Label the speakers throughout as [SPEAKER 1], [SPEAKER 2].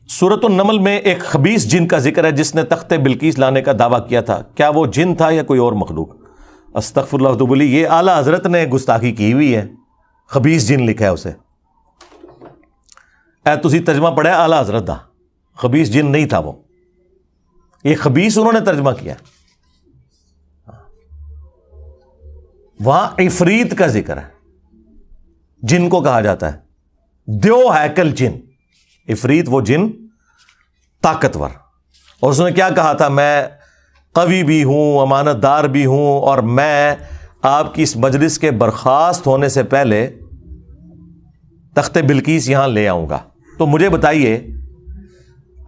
[SPEAKER 1] سورۃ النمل میں ایک خبیث جن کا ذکر ہے جس نے تخت بلقیس لانے کا دعویٰ کیا تھا. کیا وہ جن تھا یا کوئی اور مخلوق؟ استغفر اللہ تو بولی یہ اعلیٰ حضرت نے گستاخی کی ہوئی ہے. خبیث جن لکھا ہے اسے. اے تسی ترجمہ پڑھا ہے اعلیٰ حضرت دا, خبیث جن نہیں تھا وہ, یہ خبیث انہوں نے ترجمہ کیا. وہاں عفریت کا ذکر ہے, جن کو کہا جاتا ہے دیو ہیکل جن. عفریت وہ جن طاقتور, اور اس نے کیا کہا تھا, میں قوی بھی ہوں, امانت دار بھی ہوں, اور میں آپ کی اس مجلس کے برخاست ہونے سے پہلے تخت بلقیس یہاں لے آؤں گا. تو مجھے بتائیے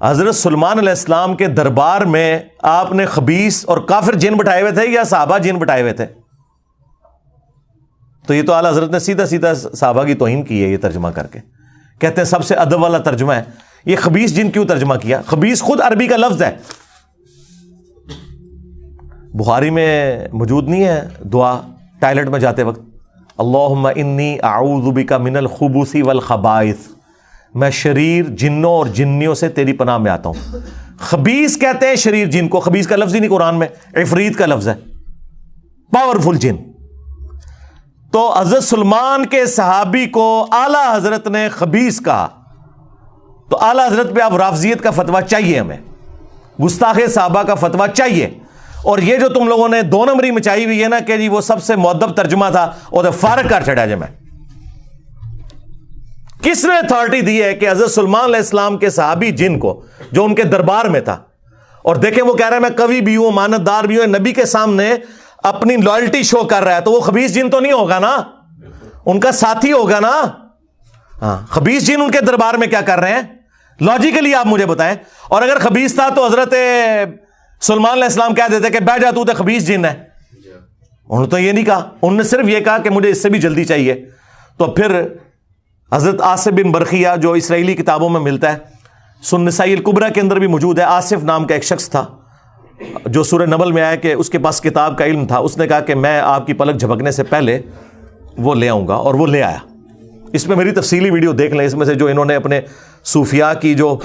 [SPEAKER 1] حضرت سلیمان علیہ السلام کے دربار میں آپ نے خبیث اور کافر جن بٹھائے ہوئے تھے یا صحابہ جن بٹھائے ہوئے تھے؟ تو یہ تو اعلیٰ حضرت نے سیدھا سیدھا صحابہ کی توہین کی ہے یہ ترجمہ کر کے. کہتے ہیں سب سے ادب والا ترجمہ ہے. یہ خبیث جن کیوں ترجمہ کیا؟ خبیث خود عربی کا لفظ ہے, بخاری میں موجود نہیں ہے دعا ٹائلٹ میں جاتے وقت, اللہم انی اعوذ بک من الخبث والخبائث, میں شریر جنوں اور جنیوں سے تیری پناہ میں آتا ہوں. خبیث کہتے ہیں شریر جن کو, خبیث کا لفظ ہی نہیں قرآن میں, عفریت کا لفظ ہے, پاورفل جن. تو حضرت سلمان کے صحابی کو اعلیٰ حضرت نے خبیث کہا, تو اعلیٰ حضرت پہ اب رافضیت کا فتویٰ چاہیے, ہمیں گستاخ صحابہ کا فتویٰ چاہیے. اور یہ جو تم لوگوں نے دو نمبری مچائی ہوئی ہے نا کہ جی وہ سب سے مؤدب ترجمہ تھا, اور فارغ کر چڑھا جی. میں کس نے اتھارٹی دی ہے کہ حضرت سلیمان علیہ السلام کے صحابی جن کو جو ان کے دربار میں تھا, اور دیکھیں وہ کہہ رہا ہے میں قوی بھی ہوں, امانت دار بھی ہوں, نبی کے سامنے اپنی لائلٹی شو کر رہا ہے, تو وہ خبیث جن تو نہیں ہوگا نا, ان کا ساتھی ہوگا نا. ہاں, خبیث جن ان کے دربار میں کیا کر رہے ہیں لاجیکلی آپ مجھے بتائیں. اور اگر خبیث تھا تو حضرت سلیمان علیہ السلام کہہ دیتے کہ بیٹھ جا تو خبیث جن ہے. انہوں نے تو یہ نہیں کہا, انہوں نے صرف یہ کہا کہ مجھے اس سے بھی جلدی چاہیے. تو پھر حضرت آصف بن برخیہ جو اسرائیلی کتابوں میں ملتا ہے, سنن نسائی الکبریٰ کے اندر بھی موجود ہے, آصف نام کا ایک شخص تھا جو سورہ نمل میں آیا کہ اس کے پاس کتاب کا علم تھا. اس نے کہا کہ میں آپ کی پلک جھپکنے سے پہلے وہ لے آؤں گا, اور وہ لے آیا. اس میں میری تفصیلی ویڈیو دیکھ لیں, اس میں سے جو انہوں نے اپنے صوفیاء کی جو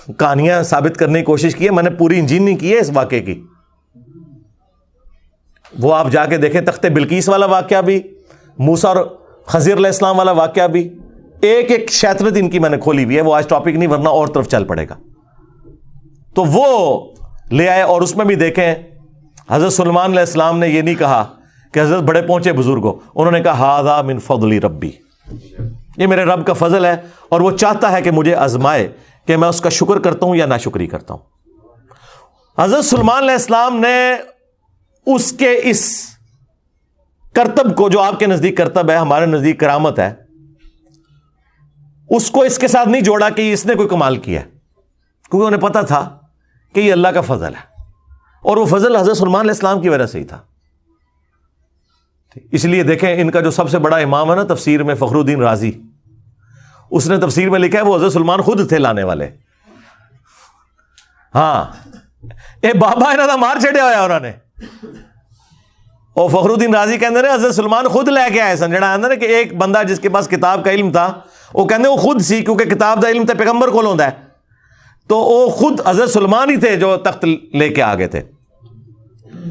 [SPEAKER 1] کہانیاں ثابت کرنے کی کوشش کی ہے, میں نے پوری انجین نہیں کی ہے اس واقعے کی, وہ آپ جا کے دیکھیں. تخت بلقیس والا واقعہ بھی, موسیٰ اور خضر علیہ السلام والا واقعہ بھی, ایک ایک شیطنت ان کی میں نے کھولی ہوئی ہے. وہ آج ٹاپک نہیں, ورنہ اور طرف چل پڑے گا. تو وہ لے آئے, اور اس میں بھی دیکھیں حضرت سلیمان علیہ السلام نے یہ نہیں کہا کہ حضرت بڑے پہنچے بزرگ ہو, انہوں نے کہا ھذا من فضل ربی, یہ میرے رب کا فضل ہے, اور وہ چاہتا ہے کہ مجھے آزمائے کہ میں اس کا شکر کرتا ہوں یا ناشکری کرتا ہوں. حضرت سلیمان علیہ السلام نے اس کے اس کرتب کو, جو آپ کے نزدیک کرتب ہے, ہمارے نزدیک کرامت ہے, اس کو اس کے ساتھ نہیں جوڑا کہ اس نے کوئی کمال کیا, کیونکہ انہیں پتا تھا کہ یہ اللہ کا فضل ہے, اور وہ فضل حضرت سلیمان علیہ السلام کی وجہ سے ہی تھا. اس لیے دیکھیں ان کا جو سب سے بڑا امام ہے نا تفسیر میں, فخر الدین رازی, اس نے تفسیر میں لکھا ہے وہ حضرت سلیمان خود تھے لانے والے. ہاں, اے بابا انہوں نے مار چھڑیا ہوا انہوں نے, اور فخر الدین رازی کہتے ہیں حضرت سلیمان خود لے کے آئے سن. جڑا آتا نا کہ ایک بندہ جس کے پاس کتاب کا علم تھا, وہ کہتے وہ خود سی, کیونکہ کتاب کا علم تے پیغمبر کول ہوندا ہے, تو وہ خود حضرت سلیمان ہی تھے جو تخت لے کے آ گئے تھے.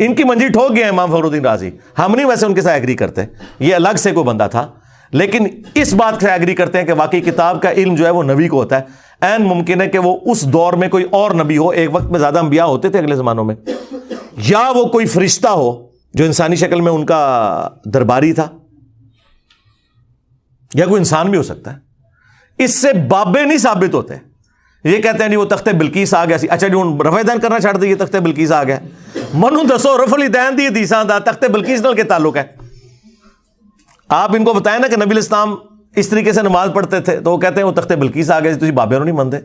[SPEAKER 1] ان کی منجی ٹھوک گئے امام فخر الدین رازی. ہم نہیں ویسے ان کے ساتھ ایگری کرتے, یہ الگ سے کوئی بندہ تھا, لیکن اس بات سے ایگری کرتے ہیں کہ واقعی کتاب کا علم جو ہے وہ نبی کو ہوتا ہے. این ممکن ہے کہ وہ اس دور میں کوئی اور نبی ہو, ایک وقت میں زیادہ انبیاء ہوتے تھے اگلے زمانوں میں, یا وہ کوئی فرشتہ ہو جو انسانی شکل میں ان کا درباری تھا, یا کوئی انسان بھی ہو سکتا ہے. اس سے بابے نہیں ثابت ہوتے. یہ کہتے ہیں جی وہ تخت بلقیس آ گیا سی, اچھا جی رفع دین کرنا چھڑ دیے, تخت بلقیس آ گیا. منو دسو رفع الدین دی حدیثاں دا تخت بلقیس نال کے تعلق ہے؟ آپ ان کو بتائیں نا کہ نبی الاسلام اس طریقے سے نماز پڑھتے تھے, تو وہ کہتے ہیں وہ تخت بلقیس آ گیا, تسی بابے نوں نہیں مانتے.